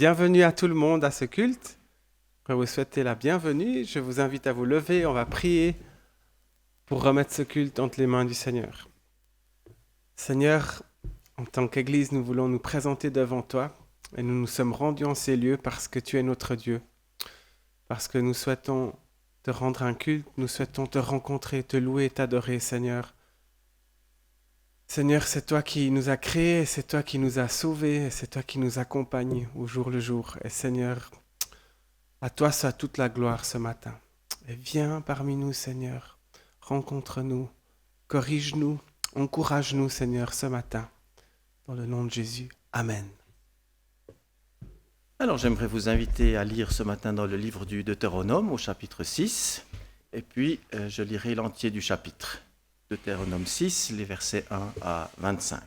Bienvenue à tout le monde à ce culte. Je vous souhaiter la bienvenue. Je vous invite à vous lever. On va prier pour remettre ce culte entre les mains du Seigneur. Seigneur, en tant qu'Église, nous voulons nous présenter devant toi et nous nous sommes rendus en ces lieux parce que tu es notre Dieu, parce que nous souhaitons te rendre un culte, nous souhaitons te rencontrer, te louer et t'adorer, Seigneur. Seigneur, c'est toi qui nous as créés, c'est toi qui nous as sauvés, c'est toi qui nous accompagnes au jour le jour. Et Seigneur, à toi soit toute la gloire ce matin. Et viens parmi nous, Seigneur. Rencontre-nous, corrige-nous, encourage-nous, Seigneur, ce matin. Dans le nom de Jésus. Amen. Alors j'aimerais vous inviter à lire ce matin dans le livre du Deutéronome au chapitre 6, et puis je lirai l'entier du chapitre. Deutéronome 6, les versets 1 à 25.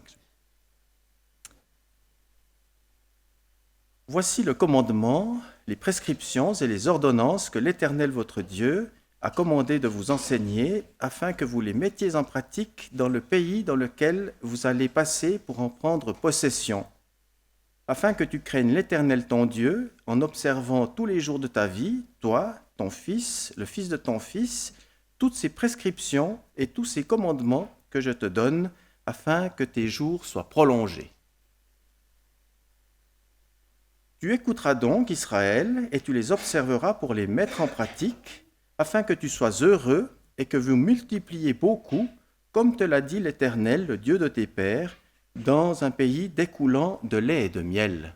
Voici le commandement, les prescriptions et les ordonnances que l'Éternel votre Dieu a commandé de vous enseigner afin que vous les mettiez en pratique dans le pays dans lequel vous allez passer pour en prendre possession, afin que tu craignes l'Éternel ton Dieu en observant tous les jours de ta vie, toi, ton fils, le fils de ton fils, toutes ces prescriptions et tous ces commandements que je te donne, afin que tes jours soient prolongés. Tu écouteras donc Israël, et tu les observeras pour les mettre en pratique, afin que tu sois heureux et que vous multipliez beaucoup, comme te l'a dit l'Éternel, le Dieu de tes pères, dans un pays découlant de lait et de miel.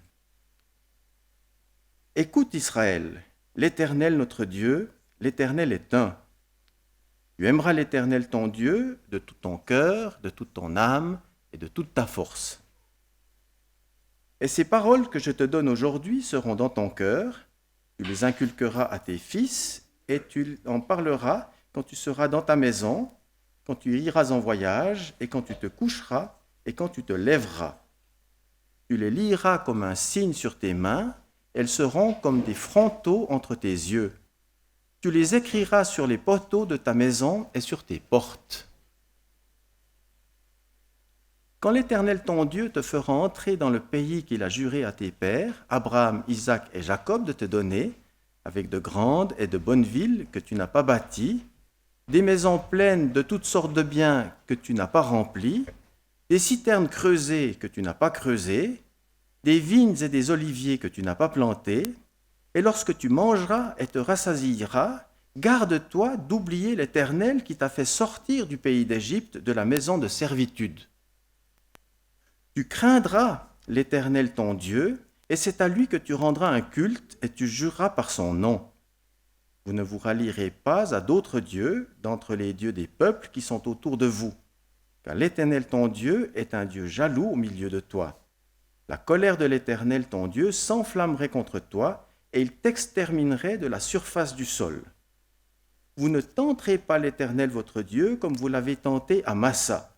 Écoute Israël, l'Éternel notre Dieu, l'Éternel est un. Tu aimeras l'Éternel ton Dieu de tout ton cœur, de toute ton âme et de toute ta force. Et ces paroles que je te donne aujourd'hui seront dans ton cœur, tu les inculqueras à tes fils et tu en parleras quand tu seras dans ta maison, quand tu iras en voyage et quand tu te coucheras et quand tu te lèveras. Tu les lieras comme un signe sur tes mains, elles seront comme des frontaux entre tes yeux. Tu les écriras sur les poteaux de ta maison et sur tes portes. Quand l'Éternel ton Dieu te fera entrer dans le pays qu'il a juré à tes pères, Abraham, Isaac et Jacob, de te donner, avec de grandes et de bonnes villes que tu n'as pas bâties, des maisons pleines de toutes sortes de biens que tu n'as pas remplies, des citernes creusées que tu n'as pas creusées, des vignes et des oliviers que tu n'as pas plantés, et lorsque tu mangeras et te rassasieras, garde-toi d'oublier l'Éternel qui t'a fait sortir du pays d'Égypte, de la maison de servitude. Tu craindras l'Éternel ton Dieu, et c'est à lui que tu rendras un culte et tu jureras par son nom. Vous ne vous rallierez pas à d'autres dieux d'entre les dieux des peuples qui sont autour de vous, car l'Éternel ton Dieu est un Dieu jaloux au milieu de toi. La colère de l'Éternel ton Dieu s'enflammerait contre toi, et il t'exterminerait de la surface du sol. Vous ne tenterez pas l'Éternel votre Dieu comme vous l'avez tenté à Massa,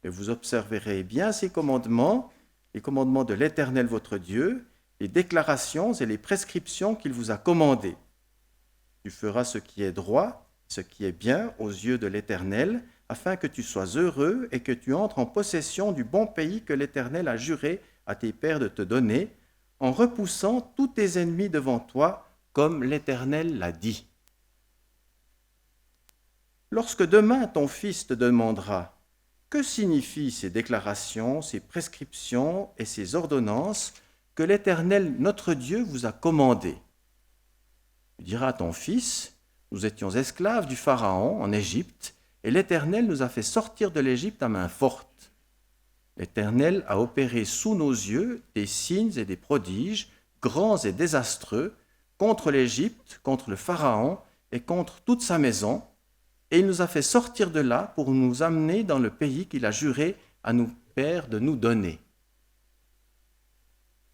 mais vous observerez bien ses commandements, les commandements de l'Éternel votre Dieu, les déclarations et les prescriptions qu'il vous a commandées. Tu feras ce qui est droit, ce qui est bien aux yeux de l'Éternel, afin que tu sois heureux et que tu entres en possession du bon pays que l'Éternel a juré à tes pères de te donner, en repoussant tous tes ennemis devant toi, comme l'Éternel l'a dit. Lorsque demain ton fils te demandera « Que signifient ces déclarations, ces prescriptions et ces ordonnances que l'Éternel notre Dieu vous a commandées ?» Tu diras à ton fils « Nous étions esclaves du Pharaon en Égypte, et l'Éternel nous a fait sortir de l'Égypte à main forte. L'Éternel a opéré sous nos yeux des signes et des prodiges, grands et désastreux, contre l'Égypte, contre le Pharaon et contre toute sa maison, et il nous a fait sortir de là pour nous amener dans le pays qu'il a juré à nos pères de nous donner.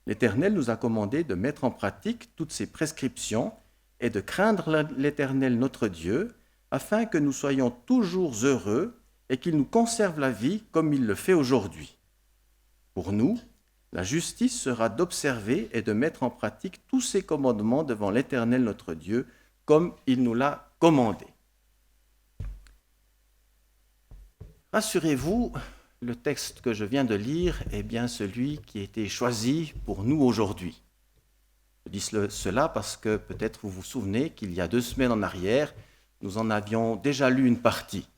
L'Éternel nous a commandé de mettre en pratique toutes ces prescriptions et de craindre l'Éternel notre Dieu, afin que nous soyons toujours heureux et qu'il nous conserve la vie comme il le fait aujourd'hui. Pour nous, la justice sera d'observer et de mettre en pratique tous ces commandements devant l'Éternel notre Dieu, comme il nous l'a commandé. Rassurez-vous, le texte que je viens de lire est bien celui qui a été choisi pour nous aujourd'hui. Je dis cela parce que peut-être vous vous souvenez qu'il y a 2 semaines en arrière, nous en avions déjà lu une partie.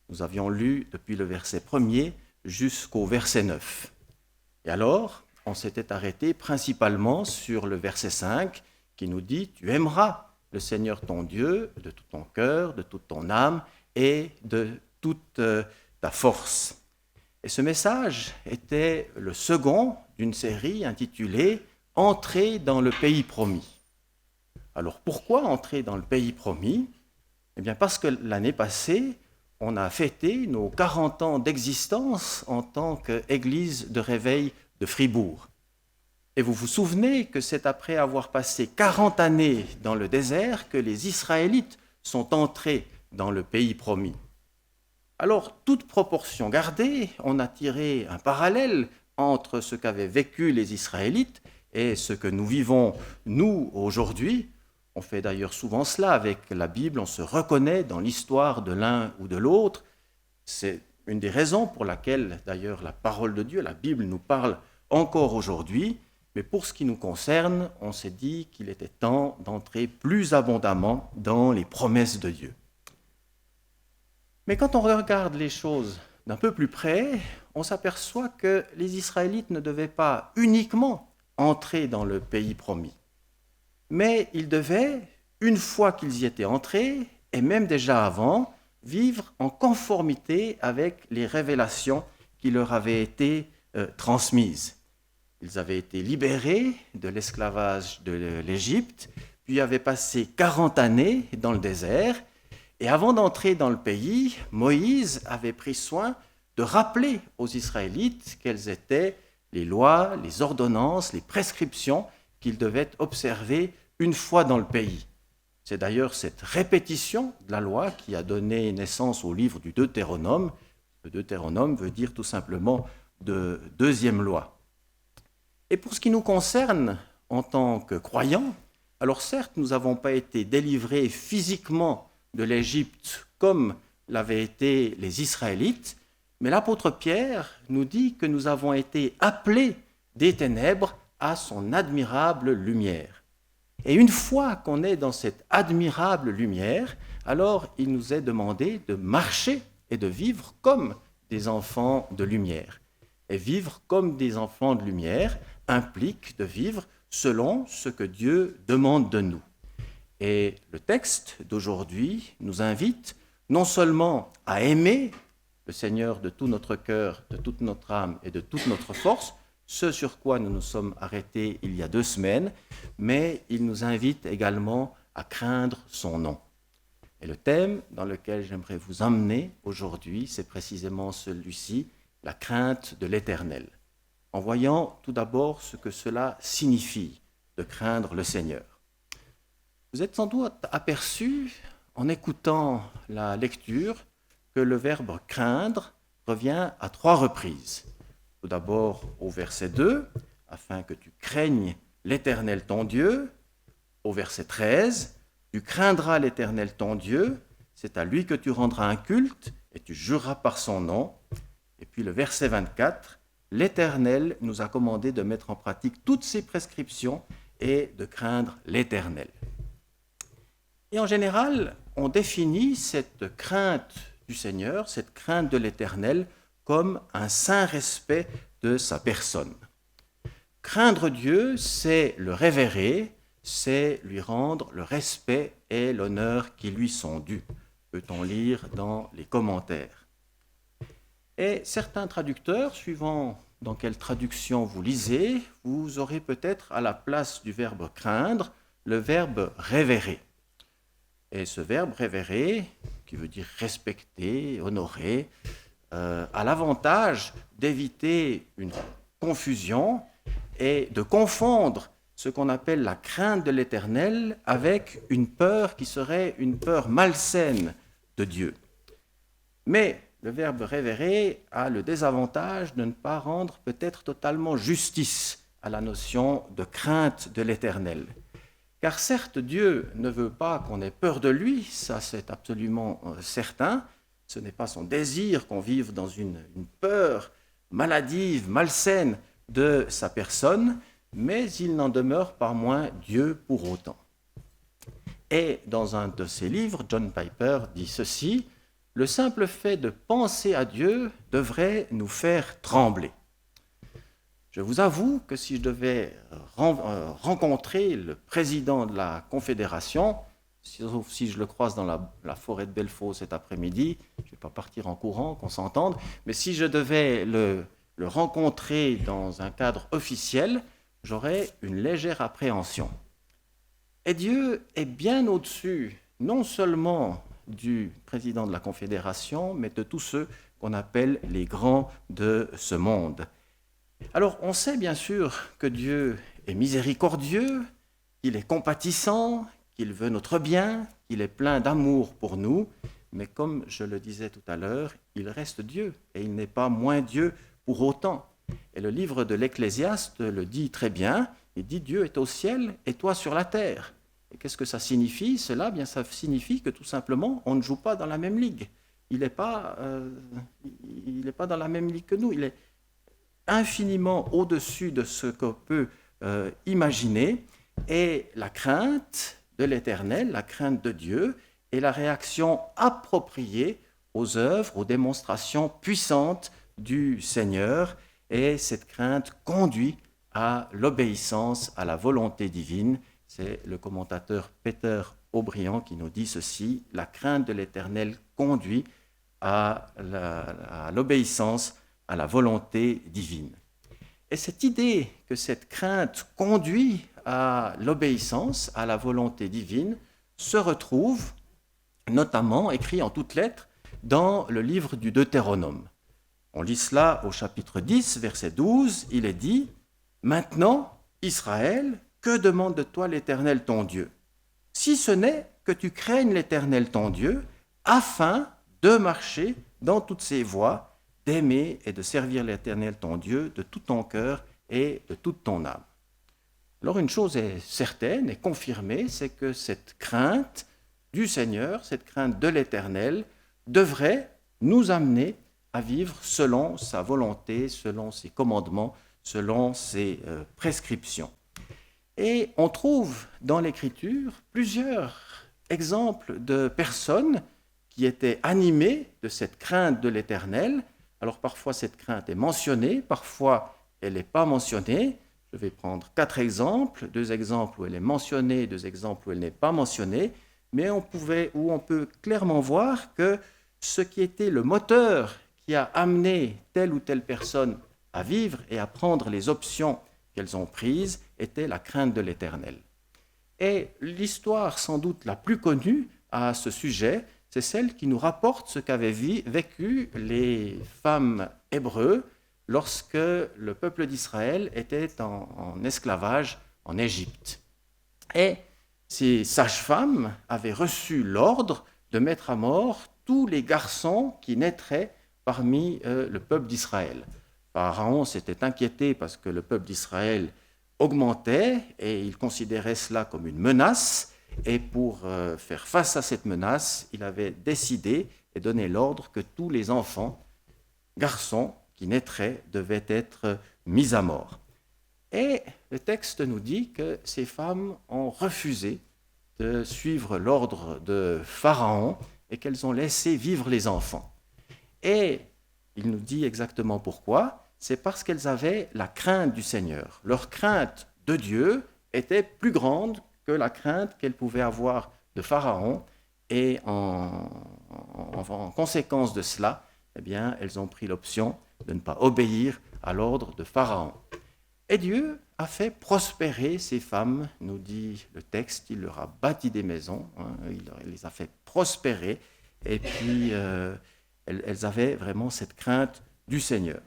Nous avions lu depuis le verset 1er jusqu'au verset 9. Et alors, on s'était arrêté principalement sur le verset 5 qui nous dit « Tu aimeras le Seigneur ton Dieu de tout ton cœur, de toute ton âme et de toute ta force ». Et ce message était le second d'une série intitulée « Entrer dans le pays promis ». Alors pourquoi entrer dans le pays promis ? Eh bien parce que l'année passée, on a fêté nos 40 ans d'existence en tant qu'Église de réveil de Fribourg. Et vous vous souvenez que c'est après avoir passé 40 années dans le désert que les Israélites sont entrés dans le pays promis. Alors, toute proportion gardée, on a tiré un parallèle entre ce qu'avaient vécu les Israélites et ce que nous vivons, nous, aujourd'hui. On fait d'ailleurs souvent cela avec la Bible, on se reconnaît dans l'histoire de l'un ou de l'autre. C'est une des raisons pour laquelle, d'ailleurs, la parole de Dieu, la Bible, nous parle encore aujourd'hui. Mais pour ce qui nous concerne, on s'est dit qu'il était temps d'entrer plus abondamment dans les promesses de Dieu. Mais quand on regarde les choses d'un peu plus près, on s'aperçoit que les Israélites ne devaient pas uniquement entrer dans le pays promis, mais ils devaient, une fois qu'ils y étaient entrés, et même déjà avant, vivre en conformité avec les révélations qui leur avaient été transmises. Ils avaient été libérés de l'esclavage de l'Égypte, puis avaient passé 40 années dans le désert. Et avant d'entrer dans le pays, Moïse avait pris soin de rappeler aux Israélites quelles étaient les lois, les ordonnances, les prescriptions qu'ils devaient observer une fois dans le pays. C'est d'ailleurs cette répétition de la loi qui a donné naissance au livre du Deutéronome. Le Deutéronome veut dire tout simplement de deuxième loi. Et pour ce qui nous concerne en tant que croyants, alors certes, nous n'avons pas été délivrés physiquement de l'Égypte comme l'avaient été les Israélites, mais l'apôtre Pierre nous dit que nous avons été appelés des ténèbres à son admirable lumière. Et une fois qu'on est dans cette admirable lumière, alors il nous est demandé de marcher et de vivre comme des enfants de lumière. Et vivre comme des enfants de lumière implique de vivre selon ce que Dieu demande de nous. Et le texte d'aujourd'hui nous invite non seulement à aimer le Seigneur de tout notre cœur, de toute notre âme et de toute notre force, ce sur quoi nous nous sommes arrêtés il y a 2 semaines, mais il nous invite également à craindre son nom. Et le thème dans lequel j'aimerais vous emmener aujourd'hui, c'est précisément celui-ci, la crainte de l'Éternel. En voyant tout d'abord ce que cela signifie de craindre le Seigneur. Vous êtes sans doute aperçu, en écoutant la lecture, que le verbe « craindre » revient à 3 reprises. Tout d'abord au verset 2, « afin que tu craignes l'Éternel ton Dieu ». Au verset 13, « tu craindras l'Éternel ton Dieu, c'est à lui que tu rendras un culte et tu jureras par son nom ». Et puis le verset 24, « l'Éternel nous a commandé de mettre en pratique toutes ses prescriptions et de craindre l'Éternel ». Et en général, on définit cette crainte du Seigneur, cette crainte de l'Éternel, comme un saint respect de sa personne. Craindre Dieu, c'est le révérer, c'est lui rendre le respect et l'honneur qui lui sont dus, peut-on lire dans les commentaires. Et certains traducteurs, suivant dans quelle traduction vous lisez, vous aurez peut-être à la place du verbe craindre, le verbe révérer. Et ce verbe révérer, qui veut dire respecter, honorer, a l'avantage d'éviter une confusion et de confondre ce qu'on appelle la crainte de l'Éternel avec une peur qui serait une peur malsaine de Dieu. Mais le verbe révérer a le désavantage de ne pas rendre peut-être totalement justice à la notion de crainte de l'Éternel. Car certes, Dieu ne veut pas qu'on ait peur de lui, ça c'est absolument certain. Ce n'est pas son désir qu'on vive dans une peur maladive, malsaine de sa personne, mais il n'en demeure pas moins Dieu pour autant. Et dans un de ses livres, John Piper dit ceci: « Le simple fait de penser à Dieu devrait nous faire trembler. » Je vous avoue que si je devais rencontrer le président de la Confédération, sauf si je le croise dans la forêt de Belfaux cet après-midi, je ne vais pas partir en courant, qu'on s'entende, mais si je devais le rencontrer dans un cadre officiel, j'aurais une légère appréhension. Et Dieu est bien au-dessus, non seulement du président de la Confédération, mais de tous ceux qu'on appelle les grands de ce monde. Alors, on sait bien sûr que Dieu est miséricordieux, qu'il est compatissant, qu'il veut notre bien, qu'il est plein d'amour pour nous, mais comme je le disais tout à l'heure, il reste Dieu et il n'est pas moins Dieu pour autant. Et le livre de l'Ecclésiaste le dit très bien, il dit « Dieu est au ciel et toi sur la terre ». Et qu'est-ce que ça signifie? Cela, bien, ça signifie que tout simplement, on ne joue pas dans la même ligue. Il n'est pas dans la même ligue que nous, il est infiniment au-dessus de ce qu'on peut imaginer, et la crainte de l'Éternel, la crainte de Dieu, est la réaction appropriée aux œuvres, aux démonstrations puissantes du Seigneur, et cette crainte conduit à l'obéissance à la volonté divine. C'est le commentateur Peter Aubriand qui nous dit ceci: « La crainte de l'Éternel conduit à l'obéissance à la volonté divine. » Et cette idée que cette crainte conduit à l'obéissance à la volonté divine se retrouve notamment écrit en toutes lettres dans le livre du Deutéronome. On lit cela au chapitre 10, verset 12, il est dit « Maintenant, Israël, que demande de toi l'Éternel ton Dieu? Si ce n'est que tu craignes l'Éternel ton Dieu, afin de marcher dans toutes ses voies, d'aimer et de servir l'Éternel ton Dieu de tout ton cœur et de toute ton âme. » Alors une chose est certaine et confirmée, c'est que cette crainte du Seigneur, cette crainte de l'Éternel, devrait nous amener à vivre selon sa volonté, selon ses commandements, selon ses prescriptions. Et on trouve dans l'Écriture plusieurs exemples de personnes qui étaient animées de cette crainte de l'Éternel. Alors parfois cette crainte est mentionnée, parfois elle n'est pas mentionnée. Je vais prendre 4 exemples, 2 exemples où elle est mentionnée, 2 exemples où elle n'est pas mentionnée, mais on peut clairement voir que ce qui était le moteur qui a amené telle ou telle personne à vivre et à prendre les options qu'elles ont prises était la crainte de l'Éternel. Et l'histoire sans doute la plus connue à ce sujet, c'est celle qui nous rapporte ce qu'avaient vécu les femmes hébreux lorsque le peuple d'Israël était en esclavage en Égypte. Et ces sages-femmes avaient reçu l'ordre de mettre à mort tous les garçons qui naîtraient parmi le peuple d'Israël. Pharaon s'était inquiété parce que le peuple d'Israël augmentait et il considérait cela comme une menace. Et pour faire face à cette menace, il avait décidé et donné l'ordre que tous les enfants, garçons qui naîtraient, devaient être mis à mort. Et le texte nous dit que ces femmes ont refusé de suivre l'ordre de Pharaon et qu'elles ont laissé vivre les enfants. Et il nous dit exactement pourquoi. C'est parce qu'elles avaient la crainte du Seigneur. Leur crainte de Dieu était plus grande que la crainte qu'elles pouvaient avoir de Pharaon. Et en conséquence de cela, eh bien, elles ont pris l'option de ne pas obéir à l'ordre de Pharaon. Et Dieu a fait prospérer ces femmes, nous dit le texte, il leur a bâti des maisons, il les a fait prospérer, et puis elles avaient vraiment cette crainte du Seigneur.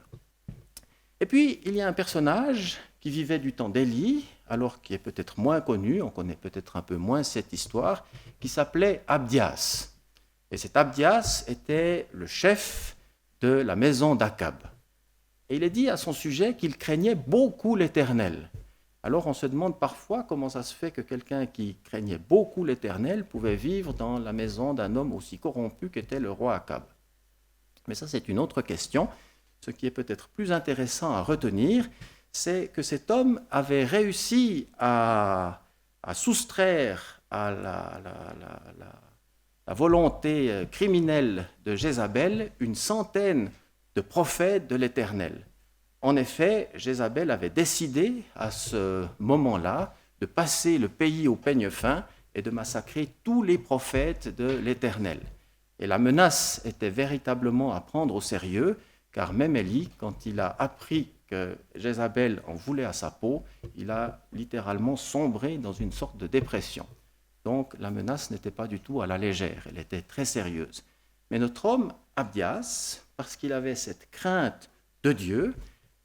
Et puis, il y a un personnage qui vivait du temps d'Élie, alors qui est peut-être moins connu, on connaît peut-être un peu moins cette histoire, qui s'appelait Abdias. Et cet Abdias était le chef de la maison d'Akab. Et il est dit à son sujet qu'il craignait beaucoup l'Éternel. Alors on se demande parfois comment ça se fait que quelqu'un qui craignait beaucoup l'Éternel pouvait vivre dans la maison d'un homme aussi corrompu qu'était le roi Akab. Mais ça, c'est une autre question. Ce qui est peut-être plus intéressant à retenir, c'est que cet homme avait réussi à soustraire à la volonté criminelle de Jézabel une centaine de prophètes de l'Éternel. En effet, Jézabel avait décidé à ce moment-là de passer le pays au peigne fin et de massacrer tous les prophètes de l'Éternel. Et la menace était véritablement à prendre au sérieux, car même Élie, quand il a appris que Jézabel en voulait à sa peau, il a littéralement sombré dans une sorte de dépression. Donc la menace n'était pas du tout à la légère, elle était très sérieuse. Mais notre homme, Abdias, parce qu'il avait cette crainte de Dieu,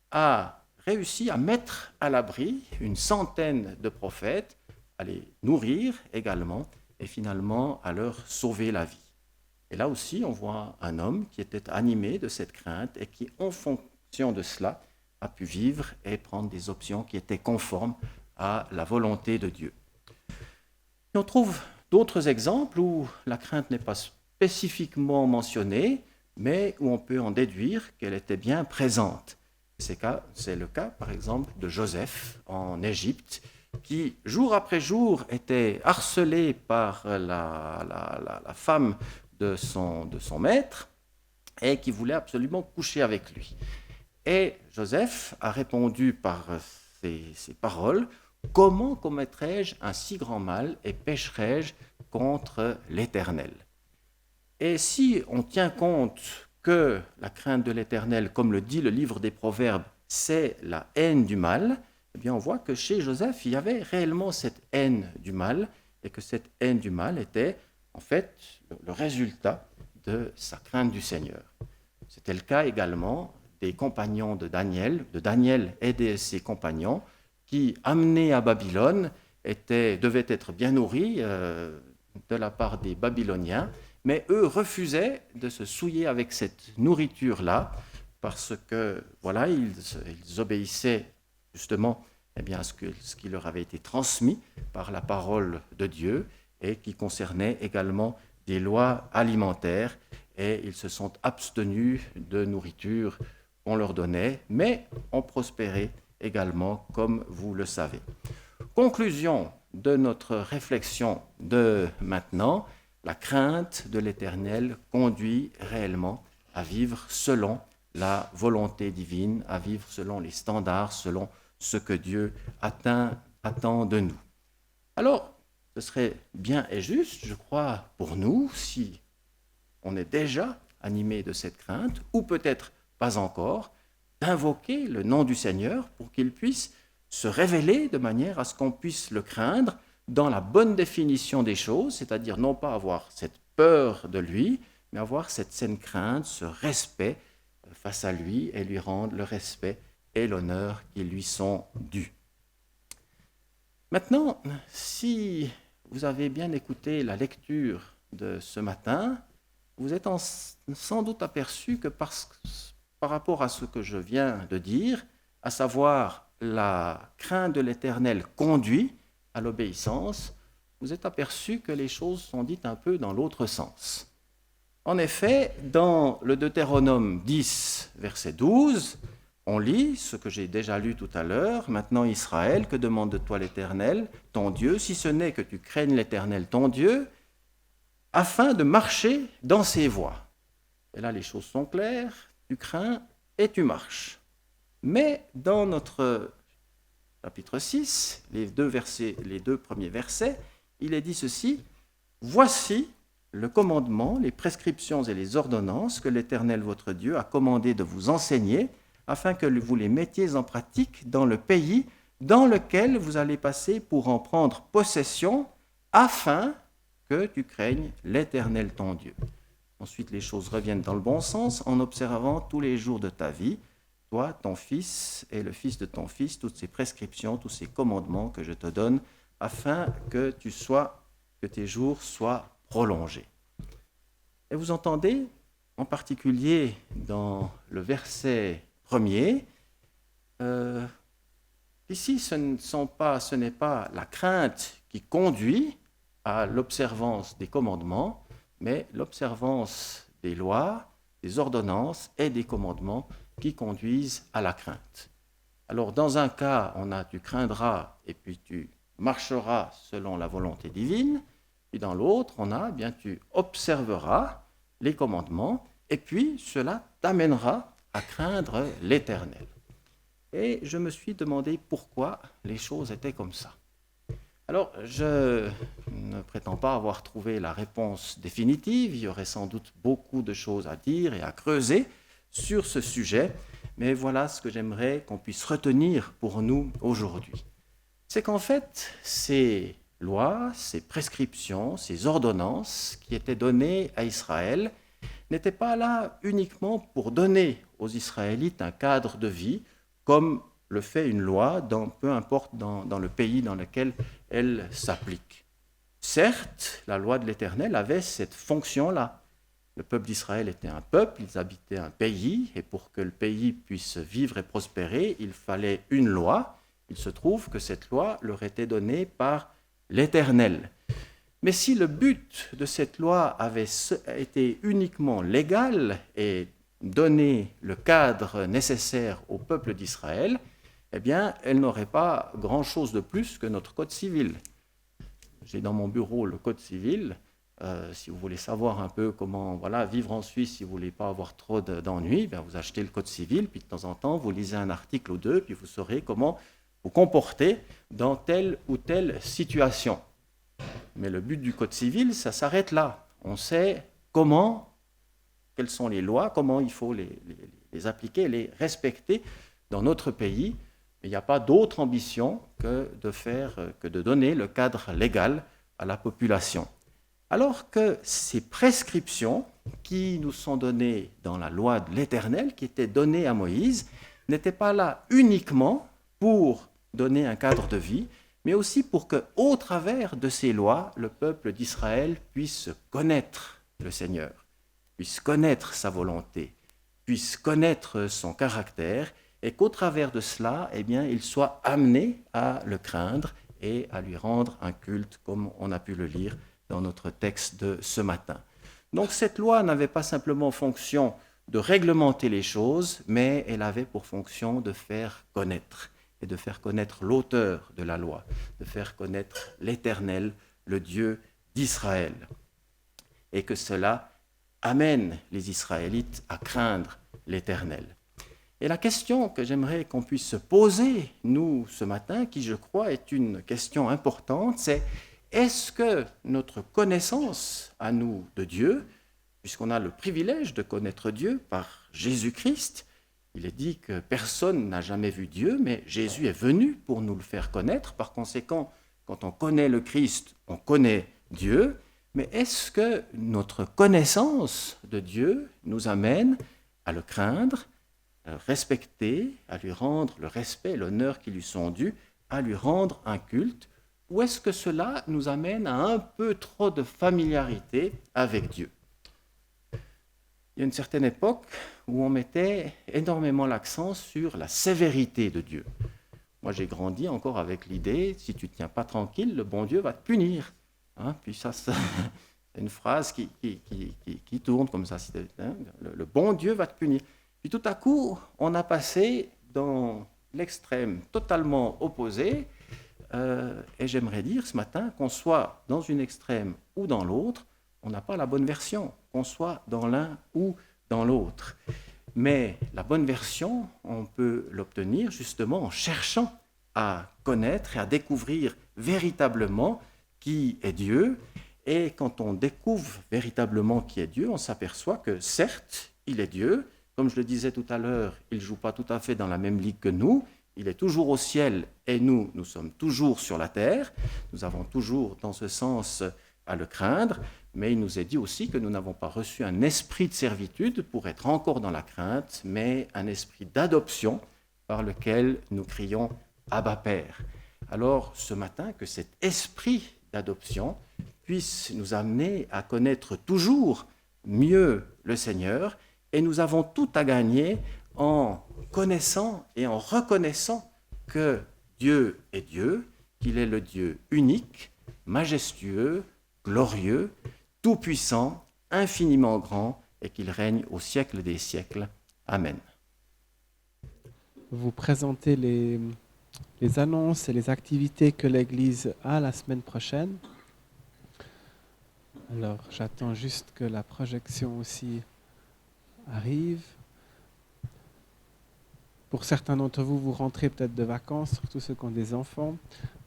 a réussi à mettre à l'abri une centaine de prophètes, à les nourrir également, et finalement à leur sauver la vie. Et là aussi, on voit un homme qui était animé de cette crainte et qui, en fonction de cela, a pu vivre et prendre des options qui étaient conformes à la volonté de Dieu. Et on trouve d'autres exemples où la crainte n'est pas spécifiquement mentionnée, mais où on peut en déduire qu'elle était bien présente. C'est le cas, par exemple, de Joseph en Égypte, qui, jour après jour, était harcelé par la femme de son maître et qui voulait absolument coucher avec lui. Et Joseph a répondu par ces paroles: « Comment commettrais-je un si grand mal et pécherais-je contre l'Éternel ?» Et si on tient compte que la crainte de l'Éternel, comme le dit le livre des Proverbes, c'est la haine du mal, eh bien on voit que chez Joseph, il y avait réellement cette haine du mal, et que cette haine du mal était en fait le résultat de sa crainte du Seigneur. C'était le cas également des compagnons de Daniel et de ses compagnons, qui, amenés à Babylone, devaient être bien nourris de la part des Babyloniens, mais eux refusaient de se souiller avec cette nourriture-là, parce que voilà, ils obéissaient justement à ce qui leur avait été transmis par la parole de Dieu et qui concernait également des lois alimentaires, et ils se sont abstenus de nourriture qu'on leur donnait, mais ont prospéré également, comme vous le savez. Conclusion de notre réflexion de maintenant: la crainte de l'Éternel conduit réellement à vivre selon la volonté divine, à vivre selon les standards, selon ce que Dieu attend de nous. Alors, ce serait bien et juste, je crois, pour nous, si on est déjà animé de cette crainte, ou peut-être pas encore, d'invoquer le nom du Seigneur pour qu'il puisse se révéler de manière à ce qu'on puisse le craindre dans la bonne définition des choses, c'est-à-dire non pas avoir cette peur de lui, mais avoir cette saine crainte, ce respect face à lui, et lui rendre le respect et l'honneur qui lui sont dus. Maintenant, si vous avez bien écouté la lecture de ce matin, vous êtes sans doute aperçu que par rapport à ce que je viens de dire, à savoir la crainte de l'Éternel conduit à l'obéissance, vous êtes aperçu que les choses sont dites un peu dans l'autre sens. En effet, dans le Deutéronome 10, verset 12, on lit ce que j'ai déjà lu tout à l'heure: « Maintenant Israël, que demande de toi l'Éternel, ton Dieu, si ce n'est que tu craignes l'Éternel, ton Dieu, afin de marcher dans ses voies. » Et là, les choses sont claires, tu crains et tu marches. Mais dans notre chapitre 6, les deux premiers versets, il est dit ceci: « Voici le commandement, les prescriptions et les ordonnances que l'Éternel votre Dieu a commandé de vous enseigner, afin que vous les mettiez en pratique dans le pays dans lequel vous allez passer pour en prendre possession, afin que tu craignes l'Éternel ton Dieu. » Ensuite, les choses reviennent dans le bon sens en observant tous les jours de ta vie, toi, ton fils et le fils de ton fils, toutes ces prescriptions, tous ces commandements que je te donne, afin que tes jours soient prolongés. Et vous entendez, en particulier dans le verset 1er, ici ce n'est pas la crainte qui conduit à l'observance des commandements, mais l'observance des lois, des ordonnances et des commandements qui conduisent à la crainte. Alors dans un cas, tu craindras et puis tu marcheras selon la volonté divine, et dans l'autre, tu observeras les commandements et puis cela t'amènera à craindre l'Éternel. Et je me suis demandé pourquoi les choses étaient comme ça. Alors, je ne prétends pas avoir trouvé la réponse définitive, il y aurait sans doute beaucoup de choses à dire et à creuser sur ce sujet, mais voilà ce que j'aimerais qu'on puisse retenir pour nous aujourd'hui. C'est qu'en fait, ces lois, ces prescriptions, ces ordonnances qui étaient données à Israël n'étaient pas là uniquement pour donner aux Israélites un cadre de vie, comme le fait une loi, peu importe dans le pays dans lequel elle s'applique. Certes, la loi de l'Éternel avait cette fonction-là. Le peuple d'Israël était un peuple, ils habitaient un pays, et pour que le pays puisse vivre et prospérer, il fallait une loi. Il se trouve que cette loi leur était donnée par l'Éternel. Mais si le but de cette loi avait été uniquement légal et donner le cadre nécessaire au peuple d'Israël, eh bien, elle n'aurait pas grand-chose de plus que notre Code civil. J'ai dans mon bureau le Code civil. Si vous voulez savoir un peu comment vivre en Suisse, si vous ne voulez pas avoir trop d'ennuis, vous achetez le Code civil, puis de temps en temps, vous lisez un article ou deux, puis vous saurez comment vous comporter dans telle ou telle situation. Mais le but du Code civil, ça s'arrête là. On sait quelles sont les lois, comment il faut les appliquer, les respecter dans notre pays. Mais il n'y a pas d'autre ambition que de donner le cadre légal à la population. Alors que ces prescriptions qui nous sont données dans la loi de l'Éternel, qui étaient données à Moïse, n'étaient pas là uniquement pour donner un cadre de vie, mais aussi pour qu'au travers de ces lois, le peuple d'Israël puisse connaître le Seigneur, puisse connaître sa volonté, puisse connaître son caractère, et qu'au travers de cela, il soit amené à le craindre et à lui rendre un culte, comme on a pu le lire dans notre texte de ce matin. Donc cette loi n'avait pas simplement fonction de réglementer les choses, mais elle avait pour fonction de faire connaître, et de faire connaître l'auteur de la loi, de faire connaître l'Éternel, le Dieu d'Israël. Et que cela amène les Israélites à craindre l'Éternel. Et la question que j'aimerais qu'on puisse se poser, nous, ce matin, qui je crois est une question importante, c'est est-ce que notre connaissance à nous de Dieu, puisqu'on a le privilège de connaître Dieu par Jésus-Christ, il est dit que personne n'a jamais vu Dieu, mais Jésus est venu pour nous le faire connaître. Par conséquent, quand on connaît le Christ, on connaît Dieu. Mais est-ce que notre connaissance de Dieu nous amène à le craindre, à le respecter, à lui rendre le respect et l'honneur qui lui sont dus, à lui rendre un culte? Ou est-ce que cela nous amène à un peu trop de familiarité avec Dieu? Il y a une certaine époque où on mettait énormément l'accent sur la sévérité de Dieu. Moi, j'ai grandi encore avec l'idée, si tu ne te tiens pas tranquille, le bon Dieu va te punir. Puis ça, c'est une phrase qui tourne comme ça. Le bon Dieu va te punir. Puis tout à coup, on a passé dans l'extrême totalement opposé. Et j'aimerais dire ce matin qu'on soit dans une extrême ou dans l'autre, on n'a pas la bonne version, qu'on soit dans l'un ou dans l'autre. Mais la bonne version, on peut l'obtenir justement en cherchant à connaître et à découvrir véritablement qui est Dieu. Et quand on découvre véritablement qui est Dieu, on s'aperçoit que certes, il est Dieu. Comme je le disais tout à l'heure, il ne joue pas tout à fait dans la même ligue que nous. Il est toujours au ciel et nous sommes toujours sur la terre. Nous avons toujours, dans ce sens, à le craindre. Mais il nous est dit aussi que nous n'avons pas reçu un esprit de servitude pour être encore dans la crainte, mais un esprit d'adoption par lequel nous crions « Abba Père ». Alors, ce matin, que cet esprit d'adoption puisse nous amener à connaître toujours mieux le Seigneur, et nous avons tout à gagner en connaissant et en reconnaissant que Dieu est Dieu, qu'il est le Dieu unique, majestueux, glorieux, tout-puissant, infiniment grand, et qu'il règne au siècle des siècles. Amen. vous présenter les annonces et les activités que l'Église a la semaine prochaine. Alors, j'attends juste que la projection aussi arrive. Pour certains d'entre vous, vous rentrez peut-être de vacances, surtout ceux qui ont des enfants,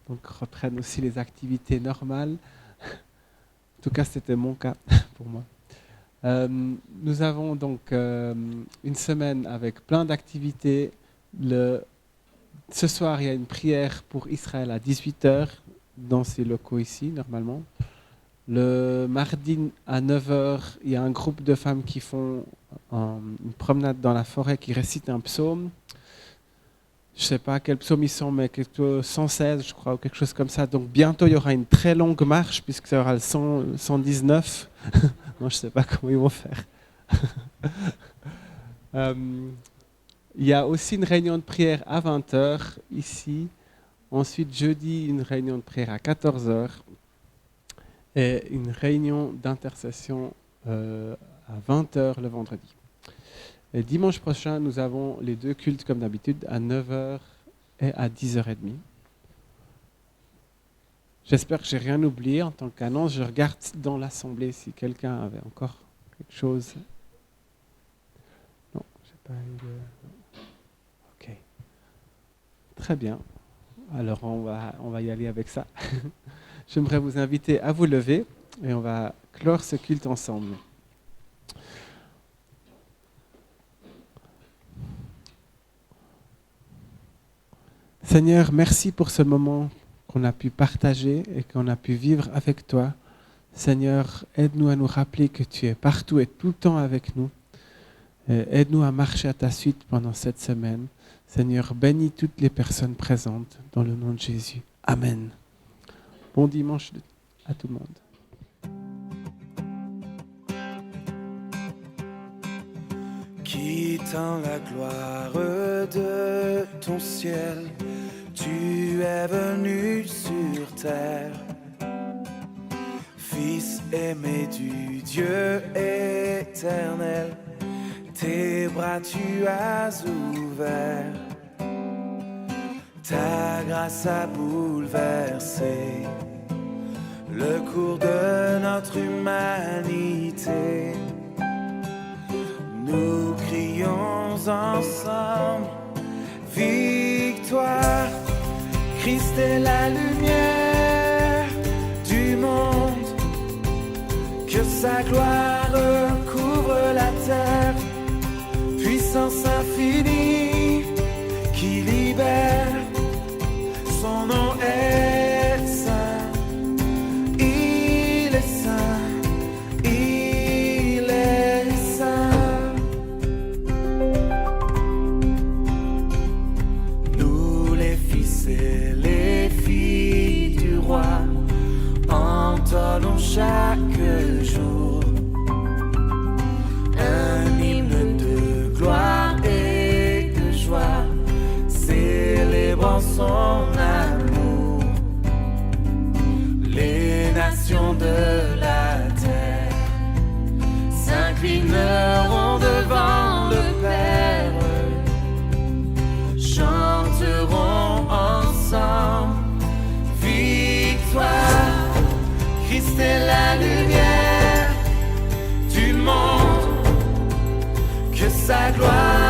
donc reprennent aussi les activités normales. En tout cas, c'était mon cas pour moi. Nous avons donc une semaine avec plein d'activités. Ce soir, il y a une prière pour Israël à 18h dans ces locaux ici, normalement. Le mardi à 9h, il y a un groupe de femmes qui font une promenade dans la forêt, qui récitent un psaume. Je ne sais pas quel psaume ils sont, mais 116, je crois, ou quelque chose comme ça. Donc bientôt, il y aura une très longue marche, puisque ça aura le 119. Non, je ne sais pas comment ils vont faire. Il y a aussi une réunion de prière à 20h ici. Ensuite, jeudi, une réunion de prière à 14h. Et une réunion d'intercession à 20h le vendredi. Et dimanche prochain, nous avons les deux cultes comme d'habitude à 9h et à 10h30. J'espère que je n'ai rien oublié en tant qu'annonce. Je regarde dans l'assemblée si quelqu'un avait encore quelque chose. Non, je n'ai pas eu de... Ok. Très bien. Alors on va y aller avec ça. J'aimerais vous inviter à vous lever et on va clore ce culte ensemble. Seigneur, merci pour ce moment qu'on a pu partager et qu'on a pu vivre avec toi. Seigneur, aide-nous à nous rappeler que tu es partout et tout le temps avec nous. Aide-nous à marcher à ta suite pendant cette semaine. Seigneur, bénis toutes les personnes présentes dans le nom de Jésus. Amen. Bon dimanche à tout le monde. Quittant la gloire de ton ciel, tu es venu sur terre. Fils aimé du Dieu éternel, tes bras tu as ouverts. Ta grâce a bouleversé le cours de notre humanité. Nous crions ensemble victoire. Christ est la lumière du monde. Que sa gloire couvre la terre. Puissance infinie qui libère. Son nom est saint. Il est saint. Il est saint. Nous les fils et les filles du roi entonnons chaque jour un hymne de gloire et de joie, célébrant son amour. Les nations de la terre s'inclineront devant le Père, chanteront ensemble victoire. Christ est la lumière du monde, que sa gloire